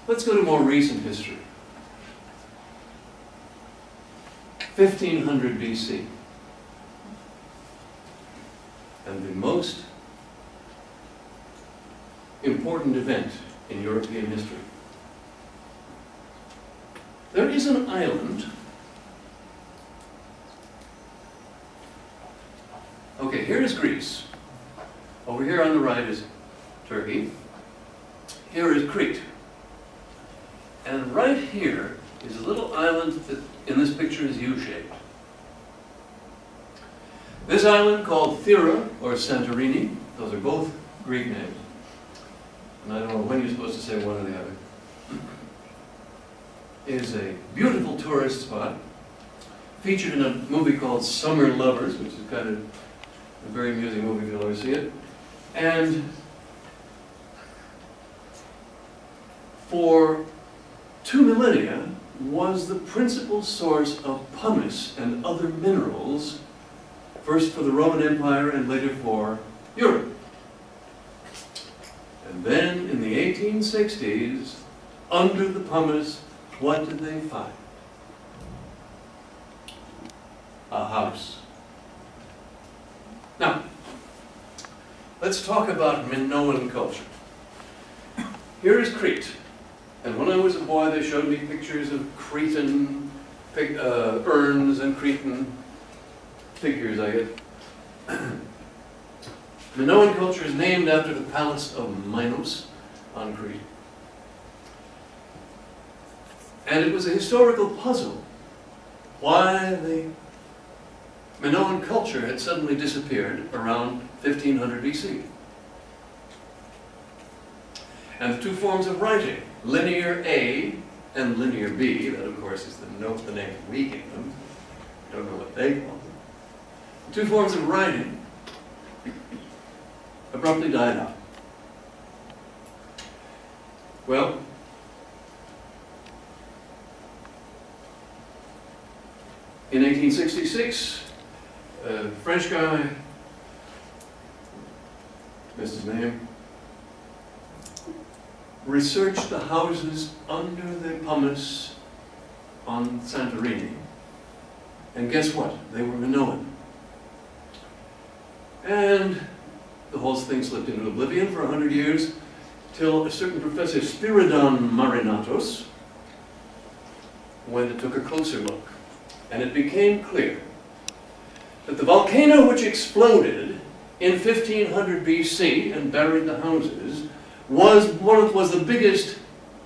Let's go to more recent history. 1500 BC. And the most important event in European history. There is an island. Okay, here is Greece. Over here on the right is Turkey. Here is Crete. And right here is a little island that in this picture is U-shaped. This island, called Thera or Santorini, those are both Greek names. And I don't know when you're supposed to say one or the other, is a beautiful tourist spot, featured in a movie called Summer Lovers, which is kind of a very amusing movie if you'll ever see it. And for 2 millennia was the principal source of pumice and other minerals, first for the Roman Empire and later for Europe. And then in the 1860s, under the pumice, what did they find? A house. Now, let's talk about Minoan culture. Here is Crete. And when I was a boy, they showed me pictures of Cretan urns and Cretan figures, I get. Minoan culture is named after the palace of Minos on Crete. And it was a historical puzzle why the Minoan culture had suddenly disappeared around 1500 BC. And the two forms of writing, Linear A and Linear B, that of course is the name we gave them, I don't know what they call them. The two forms of writing abruptly died out. Well, in 1866, a French guy, missed his name, researched the houses under the pumice on Santorini. And guess what? They were Minoan. And the whole thing slipped into oblivion for 100 years, till a certain Professor Spiridon Marinatos went and took a closer look. And it became clear that the volcano which exploded in 1500 BC and buried the houses was the biggest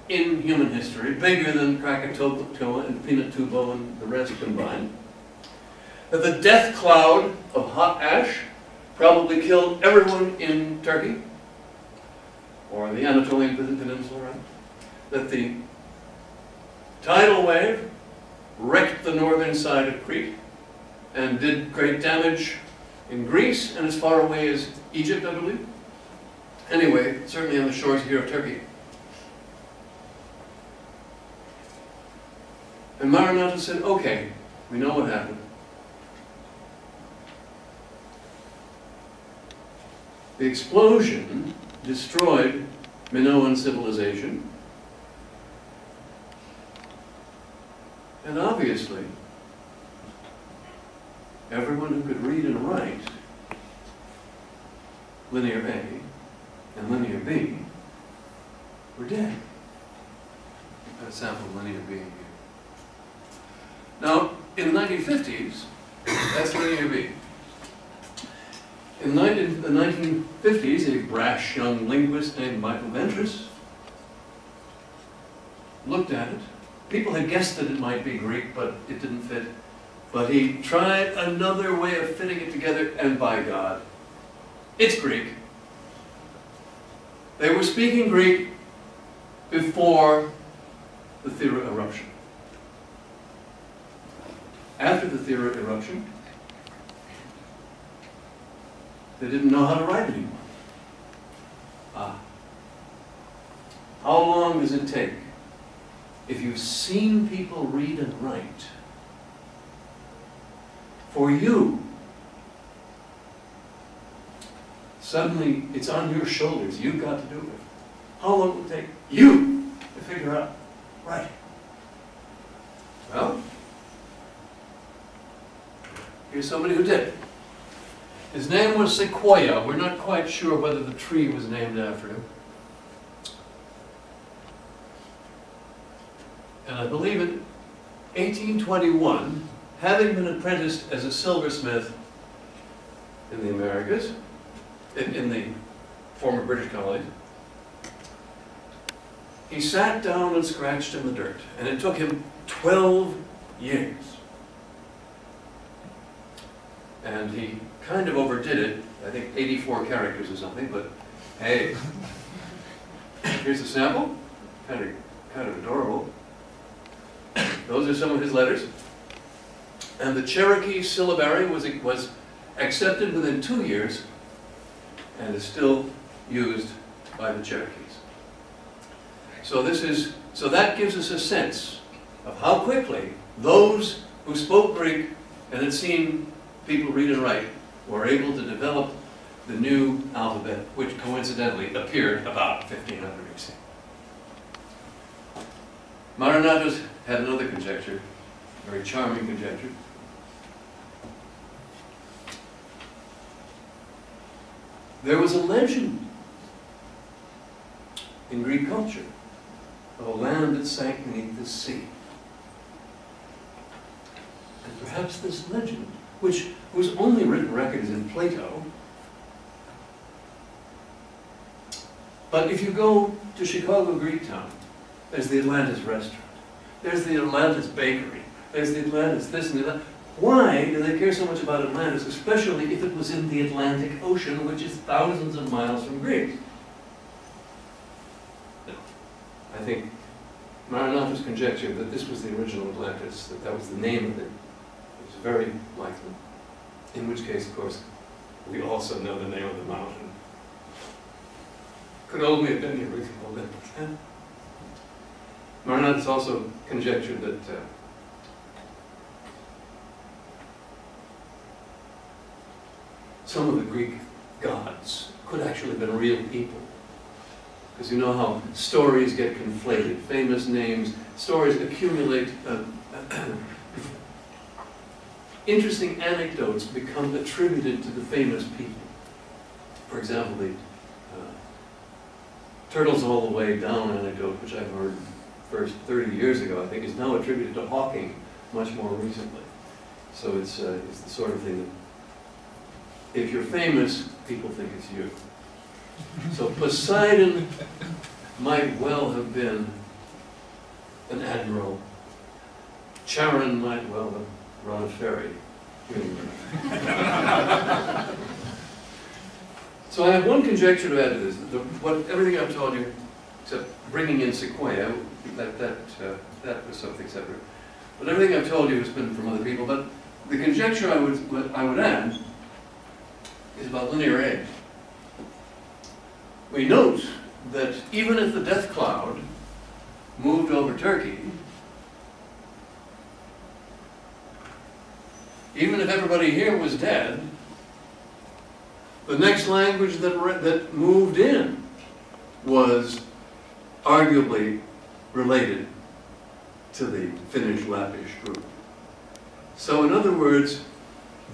in human history, bigger than Krakatoa and Pinatubo and the rest combined. That the death cloud of hot ash probably killed everyone in Turkey, or the Anatolian Peninsula, right? That the tidal wave wrecked the northern side of Crete and did great damage in Greece and as far away as Egypt, I believe. Anyway, certainly on the shores here of Turkey. And Marinatos said, okay, we know what happened. The explosion destroyed Minoan civilization. And obviously, everyone who could read and write Linear A and Linear B were dead. I've got a sample of Linear B here. Now, in the 1950s, that's Linear B. In the 1950s, a brash young linguist named Michael Ventris looked at it. People had guessed that it might be Greek, but it didn't fit. But he tried another way of fitting it together, and by God, it's Greek. They were speaking Greek before the Thera eruption. After the Thera eruption, they didn't know how to write anymore. How long does it take? If you've seen people read and write, for you, suddenly it's on your shoulders. You've got to do it. How long will it take you to figure out writing? Well, here's somebody who did. His name was Sequoyah. We're not quite sure whether the tree was named after him. And I believe in 1821, having been apprenticed as a silversmith in the Americas, in the former British colonies, he sat down and scratched in the dirt, and it took him 12 years. And he kind of overdid it, I think 84 characters or something, but hey, here's a sample, kind of adorable. Those are some of his letters. And the Cherokee syllabary was accepted within 2 years and is still used by the Cherokees. So that gives us a sense of how quickly those who spoke Greek and had seen people read and write were able to develop the new alphabet, which coincidentally appeared about 1500 BC. Marinatos had another conjecture, a very charming conjecture. There was a legend in Greek culture of a land that sank beneath the sea. And perhaps this legend, which whose only written record is in Plato, but if you go to Chicago, Greektown, there's the Atlantis restaurant, there's the Atlantis bakery, there's the Atlantis this and that. Why do they care so much about Atlantis, especially if it was in the Atlantic Ocean, which is thousands of miles from Greece? I think Marinatos conjectured that this was the original Atlantis, that was the name of it. It's very likely. In which case, of course, we also know the name of the mountain. Could only have been the original Olympus. Marinatos also conjectured that some of the Greek gods could actually have been real people. Because you know how stories get conflated, famous names, stories accumulate, interesting anecdotes become attributed to the famous people. For example, the Turtles All the Way Down anecdote, which I've heard first 30 years ago, I think, is now attributed to Hawking much more recently. So it's the sort of thing that if you're famous, people think it's you. So Poseidon might well have been an admiral. Charon might well have run a ferry. So I have one conjecture to add to this. Everything I've told you, except bringing in Sequoyah, that was something separate. But everything I've told you has been from other people. But the conjecture I would add is about Linear A. We note that even if the death cloud moved over Turkey, even if everybody here was dead, the next language that moved in was arguably related to the Finnish-Lappish group. So in other words,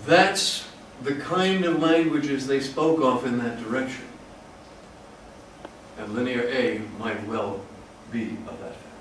that's the kind of languages they spoke of in that direction. And Linear A might well be of that fact.